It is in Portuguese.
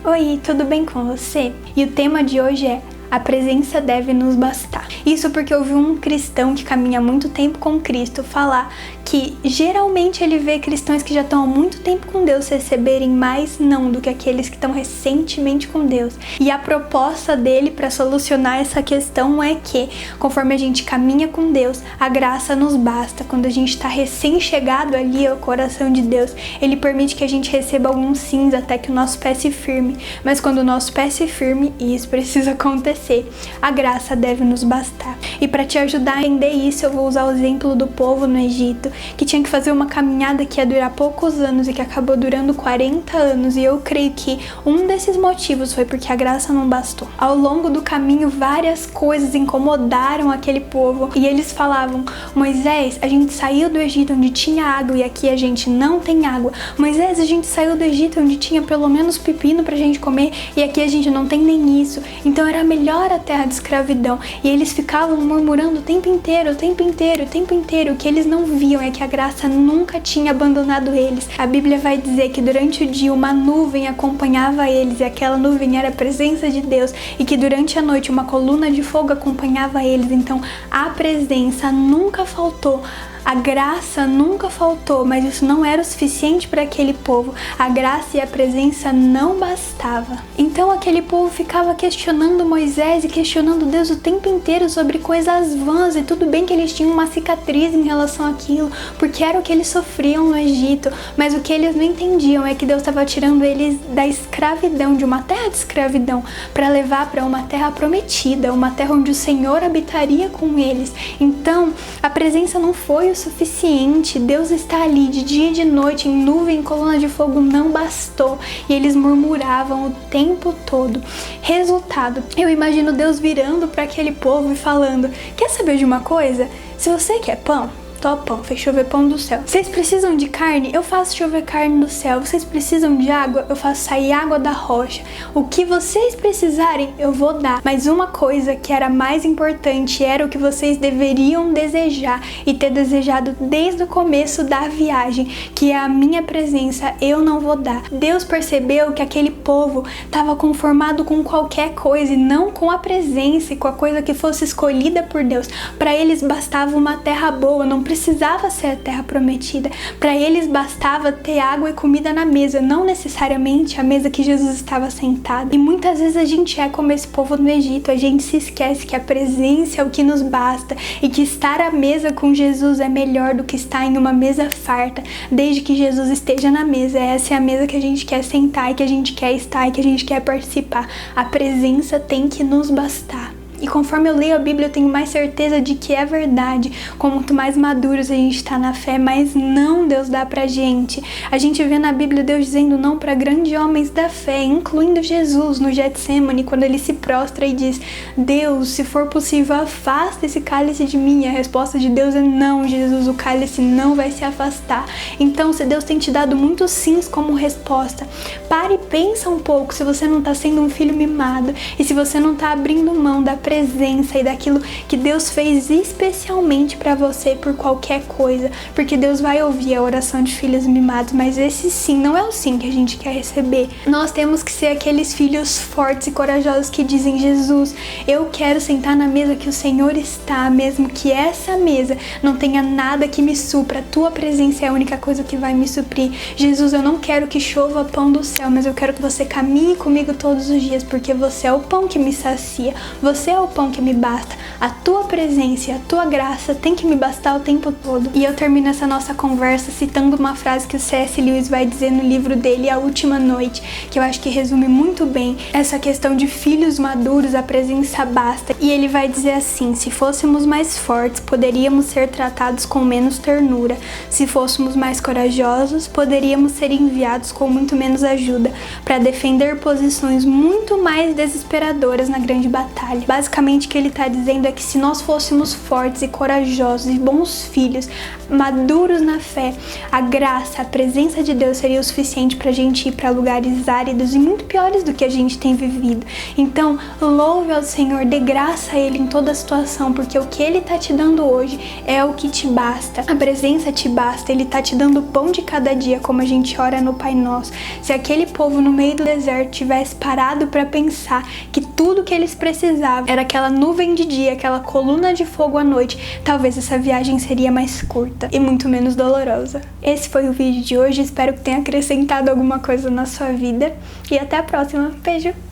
Oi, tudo bem com você? E o tema de hoje é: a presença deve nos bastar. Isso porque eu vi um cristão que caminha há muito tempo com Cristo falar que geralmente ele vê cristãos que já estão há muito tempo com Deus receberem mais não do que aqueles que estão recentemente com Deus. E a proposta dele para solucionar essa questão é que, conforme a gente caminha com Deus, a graça nos basta. Quando a gente está recém-chegado ali ao coração de Deus, Ele permite que a gente receba alguns sims até que o nosso pé se firme. Mas quando o nosso pé se firme, e isso precisa acontecer, a graça deve nos bastar. E para te ajudar a entender isso, eu vou usar o exemplo do povo no Egito, que tinha que fazer uma caminhada que ia durar poucos anos e que acabou durando 40 anos, e eu creio que um desses motivos foi porque a graça não bastou. Ao longo do caminho, várias coisas incomodaram aquele povo, e eles falavam: Moisés, a gente saiu do Egito onde tinha água e aqui a gente não tem água. Moisés, a gente saiu do Egito onde tinha pelo menos pepino pra gente comer e aqui a gente não tem nem isso. Então era melhor a terra de escravidão. E eles ficavam murmurando o tempo inteiro. O que eles não viam é que a graça nunca tinha abandonado eles. A Bíblia vai dizer que durante o dia uma nuvem acompanhava eles, e aquela nuvem era a presença de Deus, e que durante a noite uma coluna de fogo acompanhava eles. Então a presença nunca faltou. A graça nunca faltou, mas isso não era o suficiente para aquele povo. A graça e a presença não bastava. Então aquele povo ficava questionando Moisés e questionando Deus o tempo inteiro sobre coisas vãs, e tudo bem que eles tinham uma cicatriz em relação àquilo, porque era o que eles sofriam no Egito, mas o que eles não entendiam é que Deus estava tirando eles da escravidão, de uma terra de escravidão, para levar para uma terra prometida, uma terra onde o Senhor habitaria com eles. Então a presença não foi o suficiente. Deus está ali de dia e de noite, em nuvem, em coluna de fogo, não bastou, e eles murmuravam o tempo todo. Resultado, eu imagino Deus virando para aquele povo e falando: quer saber de uma coisa? Se você quer pão, pão, fez chover pão do céu. Vocês precisam de carne? Eu faço chover carne do céu. Vocês precisam de água? Eu faço sair água da rocha. O que vocês precisarem, eu vou dar. Mas uma coisa que era mais importante era o que vocês deveriam desejar e ter desejado desde o começo da viagem, que é a minha presença. Eu não vou dar. Deus percebeu que aquele povo estava conformado com qualquer coisa e não com a presença e com a coisa que fosse escolhida por Deus. Para eles bastava uma terra boa, não precisava ser a terra prometida. Para eles bastava ter água e comida na mesa, não necessariamente a mesa que Jesus estava sentado. E muitas vezes a gente é como esse povo no Egito, a gente se esquece que a presença é o que nos basta e que estar à mesa com Jesus é melhor do que estar em uma mesa farta, desde que Jesus esteja na mesa. Essa é a mesa que a gente quer sentar e que a gente quer estar e que a gente quer participar. A presença tem que nos bastar. E conforme eu leio a Bíblia, eu tenho mais certeza de que é verdade. Quanto mais maduros a gente está na fé, mais não Deus dá pra gente. A gente vê na Bíblia Deus dizendo não para grandes homens da fé, incluindo Jesus no Getsemane, quando ele se prostra e diz: Deus, se for possível, afasta esse cálice de mim. E a resposta de Deus é: não, Jesus, o cálice não vai se afastar. Então, se Deus tem te dado muitos sims como resposta, pare e pensa um pouco se você não está sendo um filho mimado e se você não está abrindo mão da presença e daquilo que Deus fez especialmente para você por qualquer coisa, porque Deus vai ouvir a oração de filhos mimados, mas esse sim não é o sim que a gente quer receber. Nós temos que ser aqueles filhos fortes e corajosos que dizem: Jesus, eu quero sentar na mesa que o Senhor está, mesmo que essa mesa não tenha nada que me supra, a tua presença é a única coisa que vai me suprir. Jesus, eu não quero que chova pão do céu, mas eu quero que você caminhe comigo todos os dias, porque você é o pão que me sacia, você é o pão que me basta. A tua presença e a tua graça tem que me bastar o tempo todo. E eu termino essa nossa conversa citando uma frase que o C.S. Lewis vai dizer no livro dele, A Última Noite, que eu acho que resume muito bem essa questão de filhos maduros, a presença basta. E ele vai dizer assim: se fôssemos mais fortes, poderíamos ser tratados com menos ternura. Se fôssemos mais corajosos, poderíamos ser enviados com muito menos ajuda para defender posições muito mais desesperadoras na grande batalha. Basicamente o que ele está dizendo é que se nós fôssemos fortes e corajosos e bons filhos, maduros na fé, a graça, a presença de Deus seria o suficiente para a gente ir para lugares áridos e muito piores do que a gente tem vivido. Então, louve ao Senhor, dê graça a Ele em toda a situação, porque o que Ele está te dando hoje é o que te basta. A presença te basta, Ele está te dando o pão de cada dia, como a gente ora no Pai Nosso. Se aquele povo povo no meio do deserto tivesse parado para pensar que tudo que eles precisavam era aquela nuvem de dia, aquela coluna de fogo à noite, talvez essa viagem seria mais curta e muito menos dolorosa. Esse foi o vídeo de hoje, espero que tenha acrescentado alguma coisa na sua vida e até a próxima. Beijo!